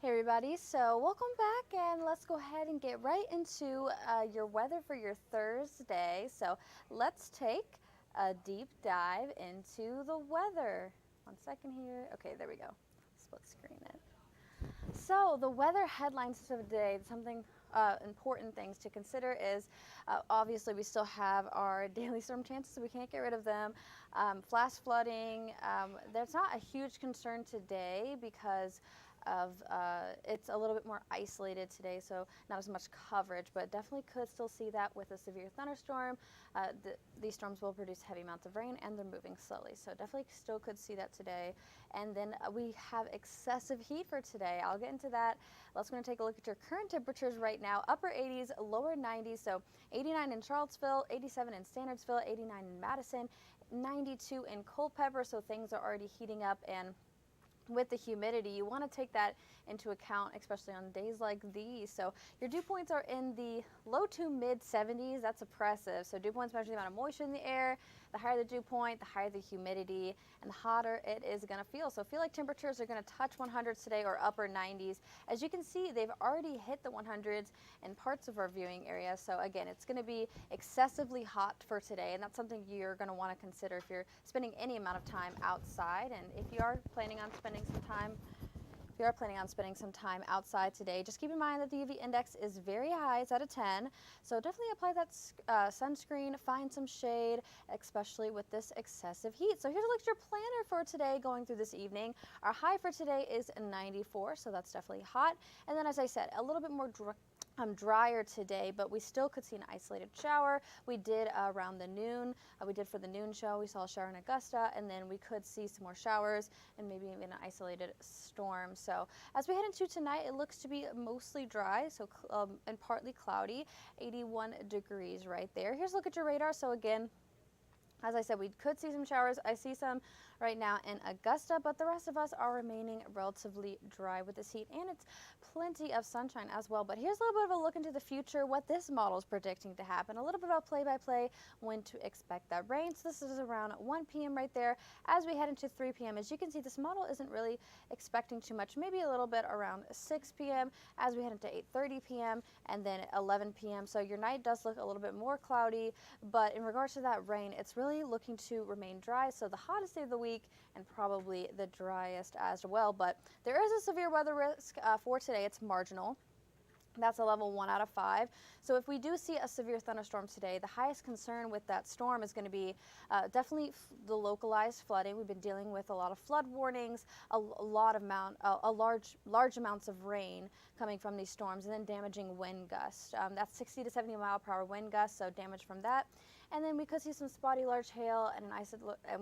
Hey everybody, so welcome back and let's go ahead and get right into your weather for your Thursday. So let's take a deep dive into the weather. 1 second here. Okay, there we go. Split screen it. So the weather headlines of the day, something important things to consider is obviously we still have our daily storm chances, so we can't get rid of them. Flash flooding, there's not a huge concern today because of it's a little bit more isolated today, so not as much coverage, but definitely could still see that with a severe thunderstorm. These storms will produce heavy amounts of rain and they're moving slowly, so definitely still could see that today. And then we have excessive heat for today. I'll get into that. Let's go and take a look at your current temperatures right now. Upper 80s, lower 90s, so 89 in Charlottesville, 87 in Standardsville, 89 in Madison, 92 in Culpeper, so things are already heating up. And with the humidity, you want to take that into account, especially on days like these. So your dew points are in the low to mid 70s. That's oppressive. So dew points measure the amount of moisture in the air. The higher the dew point, the higher the humidity, and the hotter it is going to feel. So feel like temperatures are going to touch 100s today or upper 90s. As you can see, they've already hit the 100s in parts of our viewing area. So again, it's going to be excessively hot for today, and that's something you're going to want to consider if you're spending any amount of time outside. And if you are planning on spending some time outside today, just keep in mind that the UV index is very high. It's at a 10, so definitely apply that sunscreen, find some shade, especially with this excessive heat. So here's a look at your planner for today going through this evening. Our high for today is 94, so that's definitely hot. And then, as I said, a little bit more drier today, but we still could see an isolated shower. We did around the noon. We did for the noon show. We saw a shower in Augusta, and then we could see some more showers and maybe even an isolated storm. So as we head into tonight, it looks to be mostly dry, so and partly cloudy. 81 degrees right there. Here's a look at your radar. So again, as I said, we could see some showers. I see some right now in Augusta, but the rest of us are remaining relatively dry with this heat, and it's plenty of sunshine as well. But here's a little bit of a look into the future, what this model is predicting to happen, a little bit about play-by-play, when to expect that rain. So this is around 1 p.m. right there. As we head into 3 p.m., as you can see, this model isn't really expecting too much, maybe a little bit around 6 p.m. as we head into 8:30 p.m. and then 11 p.m. So your night does look a little bit more cloudy, but in regards to that rain, it's really looking to remain dry. So the hottest day of the week and probably the driest as well. But there is a severe weather risk for today. It's marginal. That's a level 1 out of 5. So if we do see a severe thunderstorm today, the highest concern with that storm is going to be definitely the localized flooding. We've been dealing with a lot of flood warnings, large amounts of rain coming from these storms, and then damaging wind gusts. That's 60 to 70 mile per hour wind gusts, so damage from that. And then we could see some spotty large hail and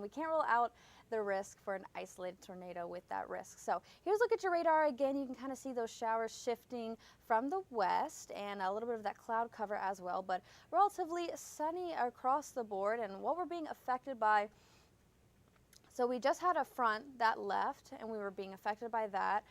we can't rule out the risk for an isolated tornado with that risk. So here's a look at your radar. Again, you can kind of see those showers shifting from the west and a little bit of that cloud cover as well, but relatively sunny across the board. And what we're being affected by, so we just had a front that left, and we were being affected by that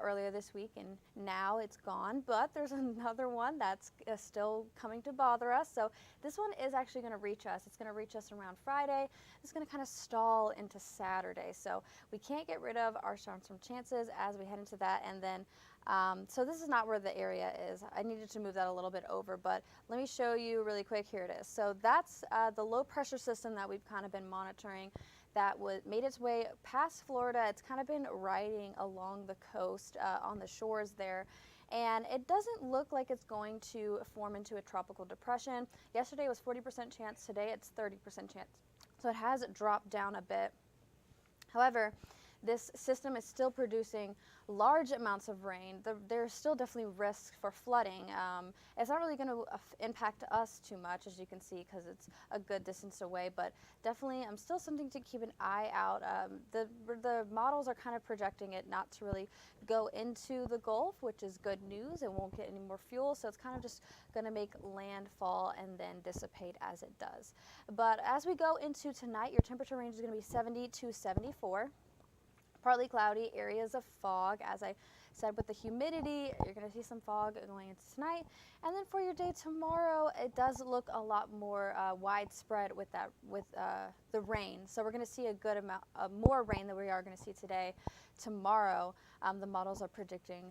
earlier this week, and now it's gone. But there's another one that's still coming to bother us. So this one is actually going to reach us. It's going to reach us around Friday. It's going to kind of stall into Saturday. So we can't get rid of our storm chances as we head into that. And then, so this is not where the area is. I needed to move that a little bit over, but let me show you really quick. Here it is. So that's the low pressure system that we've kind of been monitoring that made its way past Florida. It's kind of been riding along the coast on the shores there, and it doesn't look like it's going to form into a tropical depression. Yesterday was 40% chance, today it's 30% chance. So it has dropped down a bit. However, this system is still producing large amounts of rain. There's still definitely risks for flooding. It's not really going to impact us too much, as you can see, because it's a good distance away, but definitely still something to keep an eye out. The models are kind of projecting it not to really go into the Gulf, which is good news. It won't get any more fuel, so it's kind of just going to make landfall and then dissipate as it does. But as we go into tonight, your temperature range is going to be 70 to 74. Partly cloudy, areas of fog. As I said, with the humidity, you're going to see some fog going into tonight. And then for your day tomorrow, it does look a lot more widespread with the rain. So we're going to see a good amount more rain than we are going to see today. Tomorrow, the models are predicting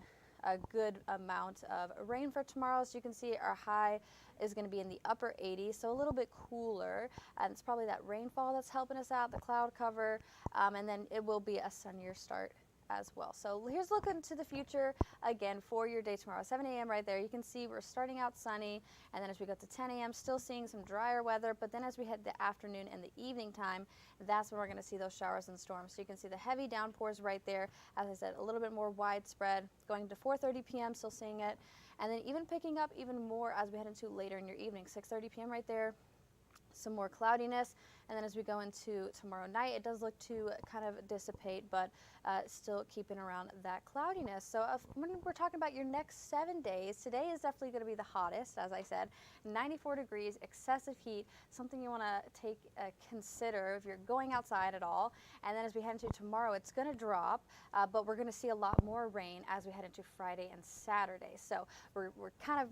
a good amount of rain for tomorrow. So you can see our high is going to be in the upper 80s, so a little bit cooler, and it's probably that rainfall that's helping us out, the cloud cover, and then it will be a sunnier start as well. So here's looking to the future again for your day tomorrow. 7 a.m. right there, you can see we're starting out sunny, and then as we go to 10 a.m. still seeing some drier weather, but then as we head the afternoon and the evening time, that's when we're going to see those showers and storms. So you can see the heavy downpours right there. As I said, a little bit more widespread. Going to 4:30 p.m. still seeing it, and then even picking up even more as we head into later in your evening. 6:30 p.m. right there, some more cloudiness, and then as we go into tomorrow night, it does look to kind of dissipate, but still keeping around that cloudiness. So when we're talking about your next 7 days, today is definitely going to be the hottest, as I said, 94 degrees, excessive heat, something you want to consider if you're going outside at all. And then as we head into tomorrow, it's going to drop, but we're going to see a lot more rain as we head into Friday and Saturday. So we're kind of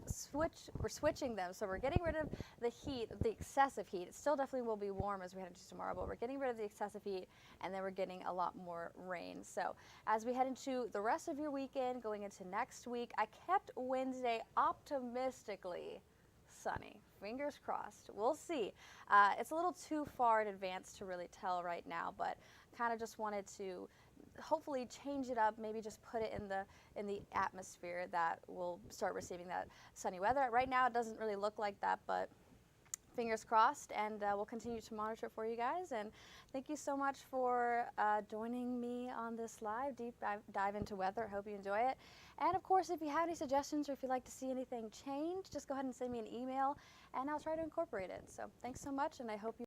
switching them. So we're getting rid of the heat, the excessive heat. It still definitely will be warm as we head into tomorrow, but we're getting rid of the excessive heat, and then we're getting a lot more rain. So as we head into the rest of your weekend, going into next week, I kept Wednesday optimistically sunny. Fingers crossed. We'll see. It's a little too far in advance to really tell right now, but kind of just wanted to hopefully change it up, maybe just put it in the atmosphere that we'll start receiving that sunny weather. Right now it doesn't really look like that, but fingers crossed, and we'll continue to monitor it for you guys. And thank you so much for joining me on this live deep dive into weather. I hope you enjoy it. And of course, if you have any suggestions or if you'd like to see anything change, just go ahead and send me an email and I'll try to incorporate it. So thanks so much, and I hope you